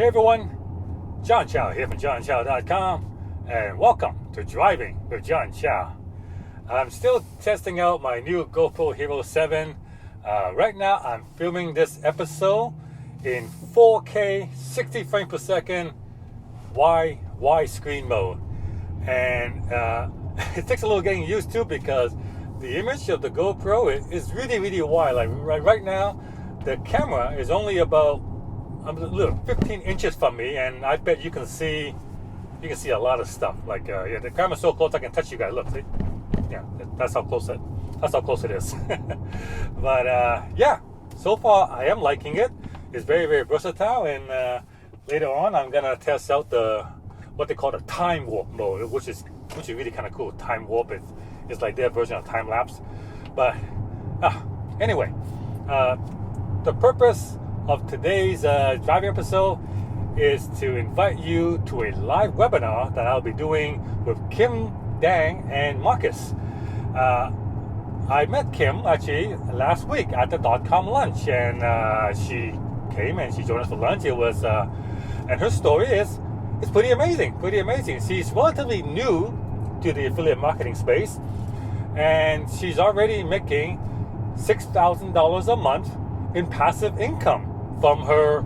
everyone, John Chow here from johnchow.com, and welcome to Driving with John Chow. I'm still testing out my new GoPro Hero 7. Right now I'm filming this episode in 4K 60 frames per second widescreen mode, and it takes a little getting used to because the image of the GoPro is really wide. Like right now the camera is only about 15 inches from me, and I bet you can see a lot of stuff. Like the camera's so close I can touch you guys. Look, see? Yeah, that's how close it is. But yeah, so far I am liking it. It's very versatile, and later on I'm gonna test out what they call the time warp mode, which is really kind of cool. Time warp is like their version of time lapse. But anyway, the purpose of today's driving episode is to invite you to a live webinar that I'll be doing with Kim Dang and Marcus. I met Kim actually last week at the .com lunch, and she came and she joined us for lunch. It was and her story is pretty amazing. She's relatively new to the affiliate marketing space, and she's already making $6,000 a month in passive income from her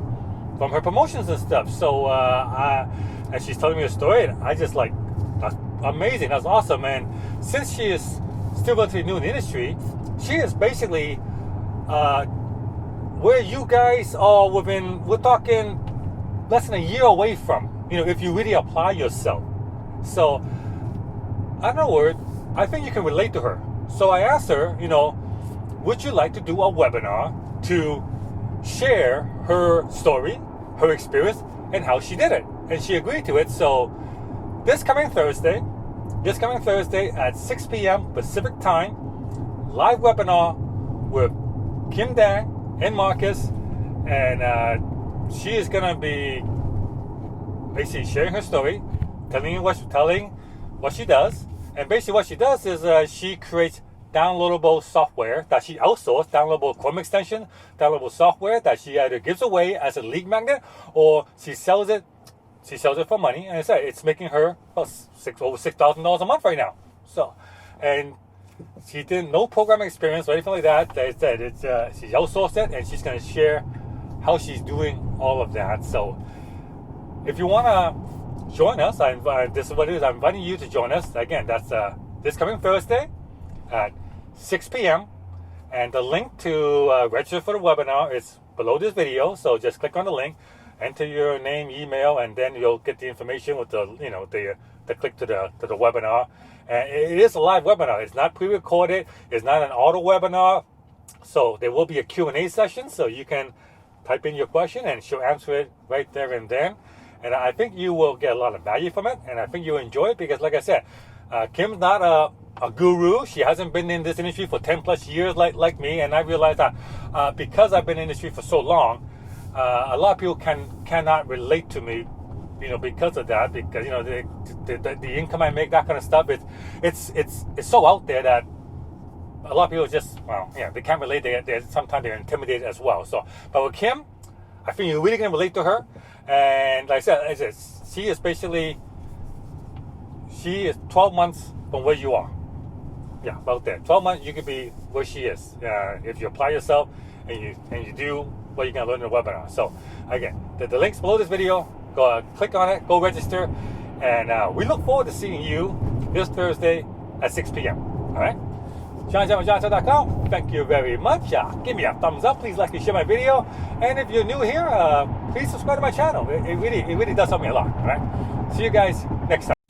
promotions and stuff. So and she's telling me a story, and I just like, that's amazing, that's awesome. And since she is still relatively new in the industry, she is basically where you guys are we're talking less than a year away from, if you really apply yourself. So in other words, I think you can relate to her. So I asked her, would you like to do a webinar to share her story, her experience, and how she did it? And she agreed to it. So this coming Thursday at 6 p.m. Pacific time, live webinar with Kim Dang and Marcus, and she is gonna be basically sharing her story, telling what she does. And basically what she does is she creates downloadable software that she outsourced, downloadable Chrome extension, downloadable software that she either gives away as a lead magnet or she sells it for money. And I said it's making her over $6,000 a month right now. So, and she did no programming experience or anything like that. They said she outsourced it, and she's going to share how she's doing all of that. So if you want to join us, this is what it is. I'm inviting you to join us. Again, that's this coming Thursday at 6 p.m. And the link to register for the webinar is below this video. So just click on the link, enter your name, email, and then you'll get the information with the click to the webinar. And it is a live webinar. It's not pre-recorded. It's not an auto webinar. So there will be a Q&A session, so you can type in your question and she'll answer it right there and then. And I think you will get a lot of value from it, and I think you'll enjoy it because, like I said, Kim's not a guru. She hasn't been in this industry for 10 plus years like me, and I realized that because I've been in the industry for so long, a lot of people cannot relate to me, because of that, because the income I make, that kind of stuff, it's so out there that a lot of people just they can't relate. Sometimes they're intimidated as well. So, but with Kim, I think you're really gonna relate to her. And like I said, she is 12 months from where you are. Yeah, about that. 12 months, you could be where she is if you apply yourself and you do what you're gonna learn in the webinar. So again, the link's below this video. Go click on it, go register, and we look forward to seeing you this Thursday at 6 p.m. All right. johnchow.com. Thank you very much. Give me a thumbs up. Please like and share my video. And if you're new here, please subscribe to my channel. It really does help me a lot. All right. See you guys next time.